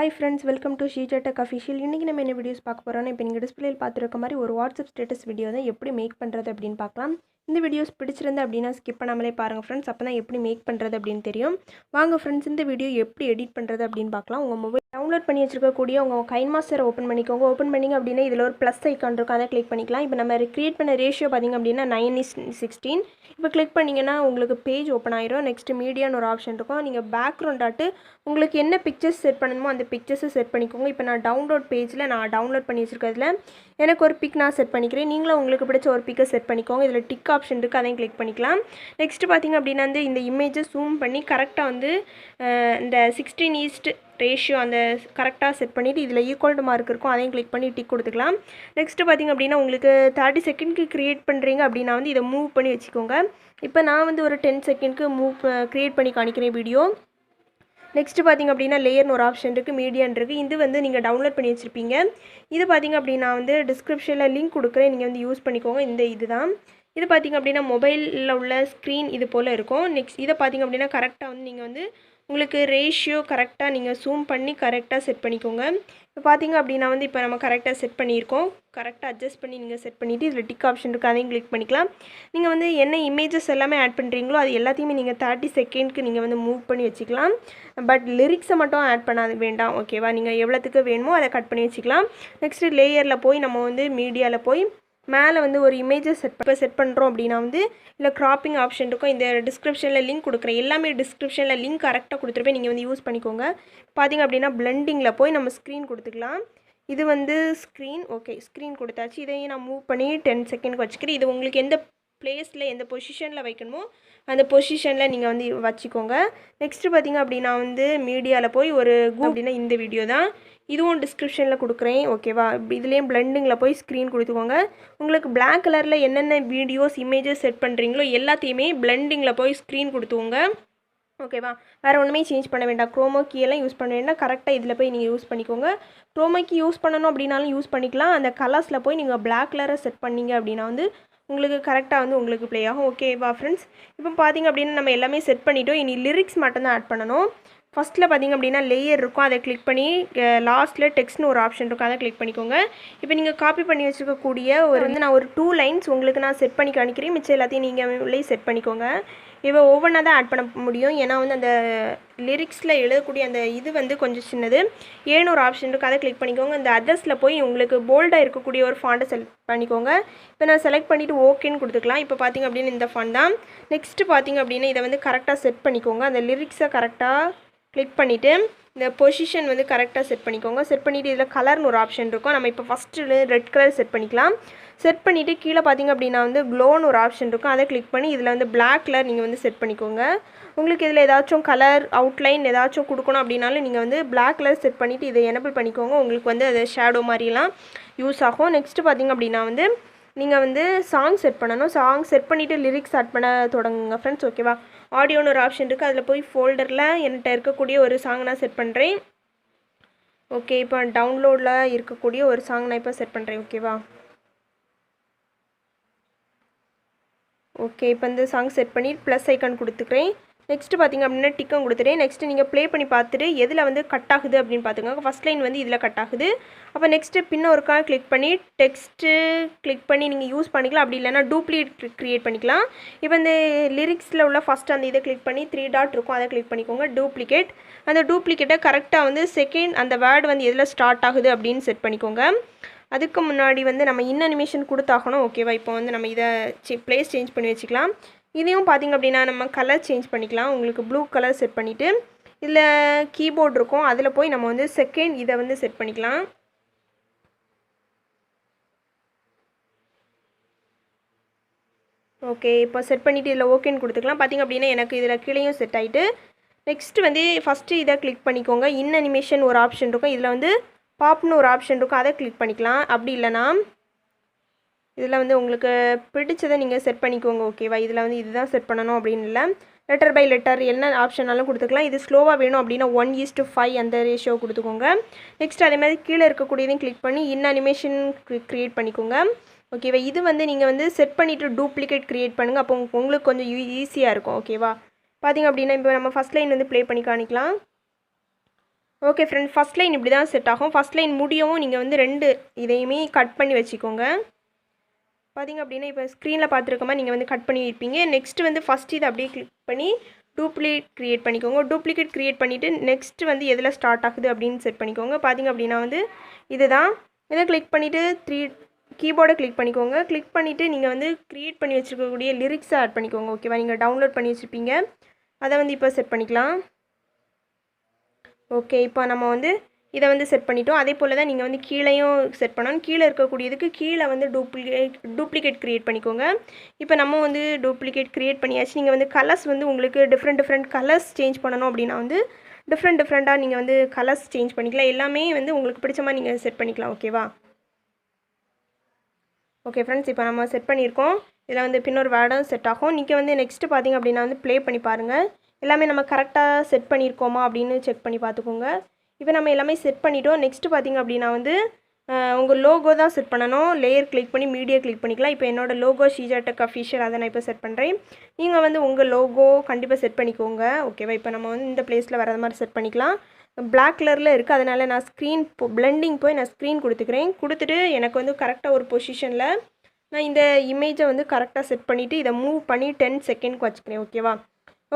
Hi friends, welcome to Sheeja Tech Official. இன்னைக்கு நம்ம என்ன வீடியோஸ் பார்க்க போறோம்னா இப்போ நீங்க டிஸ்ப்ளேல பார்த்திருக்க மாதிரி ஒரு வாட்ஸ்அப் ஸ்டேட்டஸ் வீடியோ தான் எப்படி மேக் பண்றது அப்படினு பார்க்கலாம். இந்த வீடியோஸ் பிடிச்சிருந்தா அப்படினா ஸ்கிப் பண்ணாமலே பாருங்க फ्रेंड्स. அப்பதான் எப்படி மேக் பண்றது அப்படினு தெரியும். வாங்க फ्रेंड्स இந்த வீடியோ எப்படி எடிட் பண்றது அப்படினு பார்க்கலாம். உங்க மொபைல் டவுன்லோட் பண்ணி வச்சிருக்க கூடிய உங்க Kinemaster ஓபன் பண்ணிக்கோங்க. ஓபன் பண்ணீங்க அப்படினா இதுல ஒரு ப்ளஸ் ஐகான் இருக்கும். அதை கிளிக் பண்ணிக்கலாம். இப்போ நம்ம கிரியேட் பண்ண ரேஷியோ பாத்தீங்க அப்படினா 9:16. இப்போ கிளிக் பண்ணீங்கனா உங்களுக்கு பேஜ் ஓபன் ஆயிரும். நெக்ஸ்ட் மீடியான்னு ஒரு ஆப்ஷன் இருக்கும். நீங்க பேக்ரவுண்ட் ஆட் உங்களுக்கு என்ன பிக்சர்ஸ் செட் பண்ணணுமோ அந்த பிக்சர்ஸ் செட் பண்ணிக்கோங்க. இப்போ நான் டவுன்லோட் பேஜ்ல நான் டவுன்லோட் பண்ணி வச்சிருக்கிறதுல எனக்கு ஒரு பிக் நான் செட் பண்ணிக்கிறேன். நீங்களும் உங்களுக்கு பிடிச்ச ஒரு பிக்கை செட் பண்ணிக்கோங்க. இதில் டிக் ஆப்ஷன் இருக்குது, அதையும் கிளிக் பண்ணிக்கலாம். நெக்ஸ்ட் பார்த்தீங்க அப்படின்னா வந்து இந்த இமேஜை ஜூம் பண்ணி கரெக்டாக வந்து இந்த 16:16 ரேஷியோ அந்த கரெக்டாக செட் பண்ணிவிட்டு இதில் ஈக்குவல் டு மார்க் இருக்கும், அதையும் கிளிக் பண்ணி டிக் கொடுத்துக்கலாம். நெக்ஸ்ட்டு பார்த்திங்க அப்படின்னா உங்களுக்கு 30 செகண்ட்க்கு க்ரியேட் பண்ணுறீங்க அப்படின்னா வந்து இதை மூவ் பண்ணி வச்சுக்கோங்க. இப்போ நான் வந்து ஒரு 10 செகண்ட்க்கு க்ரியேட் பண்ணி காணிக்கிறேன் வீடியோ. நெக்ஸ்ட்டு பார்த்திங்க அப்படின்னா லேயர்னு ஒரு ஆப்ஷன் இருக்குது, மீடியான் இருக்குது. இது வந்து நீங்கள் டவுன்லோட் பண்ணி வச்சுருப்பீங்க. இது பார்த்திங்க அப்படின்னா வந்து டிஸ்கிரிப்ஷனில் லிங்க் கொடுக்குறேன், நீங்கள் வந்து யூஸ் பண்ணிக்கோங்க. இது தான் இது பார்த்திங்க அப்படின்னா மொபைலில் உள்ள ஸ்க்ரீன் இது போல் இருக்கும். நெக்ஸ்ட் இதை பார்த்திங்க அப்படின்னா கரெக்டாக வந்து நீங்கள் வந்து உங்களுக்கு ரேஷியோ கரெக்டாக நீங்கள் ஜூம் பண்ணி கரெக்டாக செட் பண்ணிக்கோங்க. இப்போ பார்த்திங்க அப்படின்னா வந்து இப்போ நம்ம கரெக்டாக செட் பண்ணியிருக்கோம். கரெக்டாக அட்ஜஸ்ட் பண்ணி நீங்கள் செட் பண்ணிவிட்டு இதில் டிக் ஆப்ஷன் இருக்குது, அதையும் கிளிக் பண்ணிக்கலாம். நீங்கள் வந்து என்ன இமேஜஸ் எல்லாமே ஆட் பண்ணுறீங்களோ அது எல்லாத்தையுமே நீங்கள் 30 செகண்ட்க்கு நீங்கள் வந்து மூவ் பண்ணி வச்சுக்கலாம். பட் லிரிக்ஸை மட்டும் ஆட் பண்ண வேண்டாம், ஓகேவா? நீங்கள் எவ்வளோத்துக்கு வேணுமோ அதை கட் பண்ணி வச்சுக்கலாம். நெக்ஸ்ட்டு லேயரில் போய் நம்ம வந்து மீடியாவில் போய் மேலே வந்து ஒரு இமேஜை செட் பண்ணுறோம் அப்படின்னா வந்து இல்லை க்ராப்பிங் ஆப்ஷன் இருக்கும். இந்த டிஸ்கிரிப்ஷனில் லிங்க் கொடுக்குறேன், எல்லாமே டிஸ்கிரிப்ஷனில் லிங்க் கரெக்டாக கொடுத்துருப்பேன், நீங்கள் வந்து யூஸ் பண்ணிக்கோங்க. பார்த்திங்க அப்படின்னா பிளெண்டிங்கில் போய் நம்ம ஸ்க்ரீன் கொடுத்துக்கலாம். இது வந்து ஸ்க்ரீன், ஓகே ஸ்க்ரீன் கொடுத்தாச்சு. இதையும் நான் மூவ் பண்ணி 10 செகண்ட்க்கு வச்சுக்கிறேன். இது உங்களுக்கு எந்த பிளேஸில் எந்த பொசிஷனில் வைக்கணுமோ அந்த பொசிஷனில் நீங்கள் வந்து வச்சுக்கோங்க. நெக்ஸ்ட்டு பார்த்திங்க அப்படின்னா வந்து மீடியாவில் போய் ஒரு அப்படின்னா இந்த வீடியோ தான், இதுவும் டிஸ்கிரிப்ஷனில் கொடுக்குறேன், ஓகேவா? இதுலேயும் பிளெண்டிங்கில் போய் ஸ்க்ரீன் கொடுத்துக்கோங்க. உங்களுக்கு பிளாக் கலரில் என்னென்ன வீடியோஸ் இமேஜஸ் செட் பண்ணுறீங்களோ எல்லாத்தையுமே பிளெண்டிங்கில் போய் ஸ்க்ரீன் கொடுத்துக்கோங்க, ஓகேவா? வேறு ஒன்றுமே சேஞ்ச் பண்ண வேண்டாம். க்ரோமோ கீயெல்லாம் யூஸ் பண்ண வேண்டாம். கரெக்டாக இதில் போய் நீங்கள் யூஸ் பண்ணிக்கோங்க. க்ரோமோ கீ யூஸ் பண்ணணும் அப்படின்னாலும் யூஸ் பண்ணிக்கலாம். அந்த கலர்ஸில் போய் நீங்கள் பிளாக் கலரை செட் பண்ணிங்க அப்படின்னா வந்து உங்களுக்கு கரெக்டாக வந்து உங்களுக்கு ப்ளே ஆகும், ஓகேவா ஃப்ரெண்ட்ஸ்? இப்போ பார்த்திங்க அப்படின்னா நம்ம எல்லாமே செட் பண்ணிட்டோம். இனி லிரிக்ஸ் மட்டும்தான் ஆட் பண்ணணும். ஃபஸ்ட்டில் பார்த்திங்க அப்படின்னா லேயர் இருக்கும், அதை கிளிக் பண்ணி லாஸ்ட்டில் டெக்ஸ்ட்னு ஒரு ஆப்ஷன் இருக்கும், அதை கிளிக் பண்ணிக்கோங்க. இப்போ நீங்கள் காப்பி பண்ணி வச்சுருக்கக்கூடிய நான் ஒரு 2 லைன்ஸ் உங்களுக்கு நான் செட் பண்ணி காணிக்கிறேன். மிச்சம் எல்லாத்தையும் நீங்கள் உள்ளே செட் பண்ணிக்கோங்க. இப்போ ஒவ்வொன்றா தான் ஆட் பண்ண முடியும், ஏன்னா வந்து அந்த லிரிக்ஸில் எழுதக்கூடிய அந்த இது வந்து கொஞ்சம் சின்னது. ஏன்னு ஒரு ஆப்ஷன் இருக்குது, அதை கிளிக் பண்ணிக்கோங்க. இந்த அதர்ஸில் போய் உங்களுக்கு போல்டாக இருக்கக்கூடிய ஒரு ஃபாண்ட்டை செலக்ட் பண்ணிக்கோங்க. இப்போ நான் செலக்ட் பண்ணிவிட்டு ஓகேன்னு கொடுத்துக்கலாம். இப்போ பார்த்திங்க அப்படின்னு இந்த ஃபாண்ட் தான். நெக்ஸ்ட்டு பார்த்திங்க அப்படின்னா இதை வந்து கரெக்டாக செட் பண்ணிக்கோங்க. அந்த லிரிக்ஸை கரெக்டாக கிளிக் பண்ணிவிட்டு இந்த பொசிஷன் வந்து கரெக்டாக செட் பண்ணிக்கோங்க. செட் பண்ணிவிட்டு இதில் கலர்னு ஒரு ஆப்ஷன் இருக்கும். நம்ம இப்போ ஃபஸ்ட்டு ரெட் கலர் செட் பண்ணிக்கலாம். செட் பண்ணிவிட்டு கீழே பார்த்திங்க அப்படின்னா வந்து க்ளோன்னு ஒரு ஆப்ஷன் இருக்கும், அதை கிளிக் பண்ணி இதில் வந்து பிளாக் கலர் நீங்கள் வந்து செட் பண்ணிக்கோங்க. உங்களுக்கு இதில் ஏதாச்சும் கலர் அவுட்லைன் ஏதாச்சும் கொடுக்கணும் அப்படின்னாலும் நீங்கள் வந்து பிளாக் கலர் செட் பண்ணிவிட்டு இதை எனபிள் பண்ணிக்கோங்க. உங்களுக்கு வந்து அது ஷேடோ மாதிரிலாம் யூஸ் ஆகும். நெக்ஸ்ட்டு பார்த்திங்க அப்படின்னா வந்து நீங்கள் வந்து சாங் செட் பண்ணணும். சாங் செட் பண்ணிவிட்டு லிரிக்ஸ் ஆட் பண்ண தொடங்குங்க ஃப்ரெண்ட்ஸ், ஓகேவா? ஆடியோன்னு ஒரு ஆப்ஷன் இருக்குது, அதில் போய் ஃபோல்டரில் என்கிட்ட இருக்கக்கூடிய ஒரு சாங் நான் செட் பண்ணுறேன். ஓகே, இப்போ டவுன்லோடில் இருக்கக்கூடிய ஒரு சாங் நான் இப்போ செட் பண்ணுறேன், ஓகேவா? ஓகே, இப்போ இந்த சாங் செட் பண்ணி ப்ளஸ் ஐக்கான் கொடுத்துக்கிறேன். நெக்ஸ்ட்டு பார்த்திங்க அப்படின்னா டிக்கம் கொடுத்துட்டேன். நெக்ஸ்ட்டு நீங்கள் ப்ளே பண்ணி பார்த்துட்டு எதில் வந்து கட் ஆகுது அப்படின்னு பார்த்துக்கோங்க. ஃபஸ்ட் லைன் வந்து இதில் கட் ஆகுது. அப்போ நெக்ஸ்ட்டு பின்ன ஒருக்கா கிளிக் பண்ணி டெக்ஸ்ட்டு கிளிக் பண்ணி நீங்கள் யூஸ் பண்ணிக்கலாம். அப்படி இல்லைனா டூப்ளிகேட் க்ரியேட் பண்ணிக்கலாம். இப்போ இந்த லிரிக்ஸில் உள்ள ஃபஸ்ட் அந்த இதை கிளிக் பண்ணி 3 டாட் இருக்கும், அதை கிளிக் பண்ணிக்கோங்க. டூப்ளிகேட், அந்த டூப்ளிகேட்டை கரெக்டாக வந்து செகண்ட் அந்த வேர்டு வந்து எதில் ஸ்டார்ட் ஆகுது அப்படின்னு செட் பண்ணிக்கோங்க. அதுக்கு முன்னாடி வந்து நம்ம அனிமேஷன் கொடுத்தாகணும், ஓகேவா? இப்போ வந்து நம்ம இதை ப்ளேஸ் சேஞ்ச் பண்ணி வச்சுக்கலாம். இதையும் பார்த்திங்க அப்படின்னா நம்ம கலர் சேஞ்ச் பண்ணிக்கலாம். உங்களுக்கு ப்ளூ கலர் செட் பண்ணிவிட்டு இதில் கீபோர்டு இருக்கும், அதில் போய் நம்ம வந்து செகண்ட் இதை வந்து செட் பண்ணிக்கலாம். ஓகே, இப்போ செட் பண்ணிவிட்டு இதில் ஓகேன்னு கொடுத்துக்கலாம். பார்த்திங்க அப்படின்னா எனக்கு இதில் கீழேயும் செட் ஆகிட்டு நெக்ஸ்ட்டு வந்து ஃபஸ்ட்டு இதை கிளிக் பண்ணிக்கோங்க. அனிமேஷன் ஒரு ஆப்ஷன் இருக்கும், இதில் வந்து பாப்னு ஒரு ஆப்ஷன் இருக்கும், அதை கிளிக் பண்ணிக்கலாம். அப்படி இல்லைனா இதில் வந்து உங்களுக்கு பிடிச்சதை நீங்கள் செட் பண்ணிக்கோங்க, ஓகேவா? இதில் வந்து இதுதான் செட் பண்ணணும் அப்படின்னு இல்லை, லெட்டர் பை லெட்டர் என்ன ஆப்ஷனாலும் கொடுத்துக்கலாம். இது ஸ்லோவாக வேணும் அப்படின்னா 1:5 அந்த ரேஷியோ கொடுத்துக்கோங்க. நெக்ஸ்ட் அதே மாதிரி கீழே இருக்கக்கூடியதையும் கிளிக் பண்ணி அனிமேஷன் க்ரியேட் பண்ணிக்கோங்க, ஓகேவா? இது வந்து நீங்கள் வந்து செட் பண்ணிவிட்டு டூப்ளிகேட் க்ரியேட் பண்ணுங்கள், அப்போ உங்களுக்கு கொஞ்சம் ஈஸியாக இருக்கும், ஓகேவா? பார்த்திங்க அப்படின்னா இப்போ நம்ம ஃபஸ்ட் லைன் வந்து ப்ளே பண்ணி காணிக்கலாம். ஓகே ஃப்ரெண்ட்ஸ், ஃபஸ்ட் லைன் இப்படி தான் செட் ஆகும். ஃபஸ்ட் லைன் முடியவும் நீங்கள் வந்து 2 இதையுமே கட் பண்ணி வச்சுக்கோங்க. பார்த்திங்க அப்படின்னா இப்போ ஸ்க்ரீனில் பார்த்துருக்க மாதிரி நீங்கள் வந்து கட் பண்ணி வைப்பீங்க. நெக்ஸ்ட்டு வந்து ஃபஸ்ட் இதை அப்படியே கிளிக் பண்ணி டூப்ளிகேட் க்ரியேட் பண்ணிக்கோங்க. டூப்ளிகேட் க்ரியேட் பண்ணிவிட்டு நெக்ஸ்ட்டு வந்து எதில் ஸ்டார்ட் ஆகுது அப்படின்னு செட் பண்ணிக்கோங்க. பார்த்திங்க அப்படின்னா வந்து இதுதான். இதை கிளிக் பண்ணிவிட்டு கீபோர்டை கிளிக் பண்ணிக்கோங்க. கிளிக் பண்ணிவிட்டு நீங்கள் வந்து க்ரியேட் பண்ணி வச்சுருக்கக்கூடிய லிரிக்ஸை ஆட் பண்ணிக்கோங்க. ஓகேவா, நீங்கள் டவுன்லோட் பண்ணி வச்சுருப்பீங்க, அதை வந்து இப்போ செட் பண்ணிக்கலாம். ஓகே, இப்போ நம்ம வந்து இதை வந்து செட் பண்ணிட்டோம். அதே போல் தான் நீங்கள் வந்து கீழேயும் செட் பண்ணணும். கீழே இருக்கக்கூடியதுக்கு கீழே வந்து டூப்ளிகேட் க்ரியேட் பண்ணிக்கோங்க. இப்போ நம்ம வந்து டூப்ளிகேட் க்ரியேட் பண்ணியாச்சு. நீங்கள் வந்து கலர்ஸ் வந்து உங்களுக்கு டிஃப்ரெண்ட் கலர்ஸ் சேஞ்ச் பண்ணணும் அப்படின்னா வந்து டிஃப்ரெண்ட்டாக நீங்கள் வந்து கலர்ஸ் சேஞ்ச் பண்ணிக்கலாம். எல்லாமே வந்து உங்களுக்கு பிடிச்ச மாதிரி நீங்கள் செட் பண்ணிக்கலாம். ஓகேவா. ஓகே ஃப்ரெண்ட்ஸ், இப்போ நம்ம செட் பண்ணியிருக்கோம். இதில் வந்து பின்னொரு வேர்டும் செட் ஆகும். நீங்கள் வந்து நெக்ஸ்ட்டு பார்த்திங்க அப்படின்னா வந்து ப்ளே பண்ணி பாருங்கள். எல்லாமே நம்ம கரெக்டாக செட் பண்ணியிருக்கோமா அப்படின்னு செக் பண்ணி பார்த்துக்கோங்க. இப்போ நம்ம எல்லாமே செட் பண்ணிட்டோம். நெக்ஸ்ட்டு பார்த்திங்க அப்படின்னா வந்து உங்கள் லோகோ தான் செட் பண்ணணும். லேயர் கிளிக் பண்ணி மீடியா கிளிக் பண்ணிக்கலாம். இப்போ என்னோடய லோகோ ஷீஜா டெக் அஃபிஷியல், அதை நான் இப்போ செட் பண்ணுறேன். நீங்கள் வந்து உங்கள் லோகோ கண்டிப்பாக செட் பண்ணிக்கோங்க. ஓகேவா, இப்போ நம்ம வந்து இந்த பிளேஸில் வர மாதிரி செட் பண்ணிக்கலாம். பிளாக் கலரில் இருக்குது, அதனால் நான் ஸ்க்ரீன் பிளெண்டிங் போய் நான் ஸ்க்ரீன் கொடுத்துட்டு எனக்கு வந்து கரெக்டாக ஒரு பொசிஷனில் நான் இந்த இமேஜை வந்து கரெக்டாக செட் பண்ணிவிட்டு இதை மூவ் பண்ணி 10 செகண்ட்க்கு வச்சுக்கிறேன். ஓகேவா.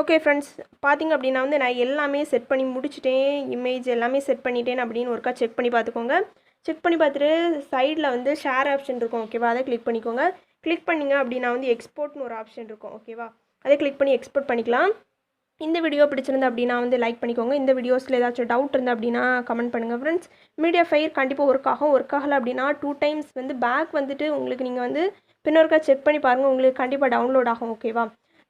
ஓகே ஃப்ரெண்ட்ஸ், பார்த்திங்க அப்படின்னா வந்து நான் எல்லாமே செட் பண்ணி முடிச்சுட்டேன். இமேஜ் எல்லாமே செட் பண்ணிட்டேன் அப்படின்னு ஒருக்கா செக் பண்ணி பார்த்துக்கோங்க. செக் பண்ணி பார்த்துட்டு சைடில் வந்து ஷேர் ஆப்ஷன் இருக்கும். ஓகேவா, அதை கிளிக் பண்ணிக்கோங்க. கிளிக் பண்ணிங்க அப்படின்னா வந்து எக்ஸ்போர்ட்னு ஒரு ஆப்ஷன் இருக்கும். ஓகேவா, அதை கிளிக் பண்ணி எக்ஸ்போர்ட் பண்ணிக்கலாம். இந்த வீடியோ பிடிச்சிருந்தா அப்படின்னா வந்து லைக் பண்ணிக்கோங்க. இந்த வீடியோஸில் ஏதாச்சும் டவுட் இருந்தால் அப்படின்னா கமெண்ட் பண்ணுங்கள் ஃப்ரெண்ட்ஸ். மீடியா ஃபயர் கண்டிப்பாக ஒர்க் ஆகலை அப்படின்னா 2 டைம்ஸ் வந்து பேக் வந்துட்டு உங்களுக்கு நீங்கள் வந்து பின்னொருக்கா செக் பண்ணி பாருங்கள். உங்களுக்கு கண்டிப்பாக டவுன்லோட் ஆகும். ஓகேவா,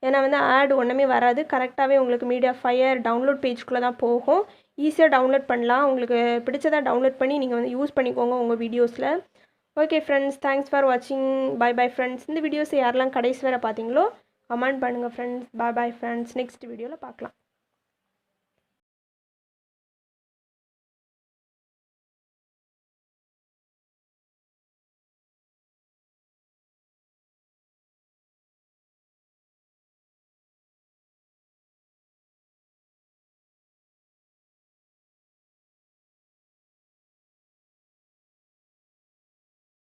ஏன்னா வந்து ஆட் ஒன்றுமே வராது. கரெக்டாகவே உங்களுக்கு மீடியா ஃபயர் டவுன்லோட் பேஜ்குள்ளே தான் போகும். ஈஸியாக டவுன்லோட் பண்ணலாம். உங்களுக்கு பிடிச்சதாக டவுன்லோட் பண்ணி நீங்கள் வந்து யூஸ் பண்ணிக்கோங்க உங்கள் வீடியோஸில். ஓகே ஃப்ரெண்ட்ஸ், தேங்க்ஸ் ஃபார் வாட்சிங். Bye friends. இந்த வீடியோஸை யாரெல்லாம் கடைசி வரை பார்த்தீங்களோ கமெண்ட் பண்ணுங்கள் ஃப்ரெண்ட்ஸ். Bye friends. நெக்ஸ்ட் வீடியோவில் பார்க்கலாம்.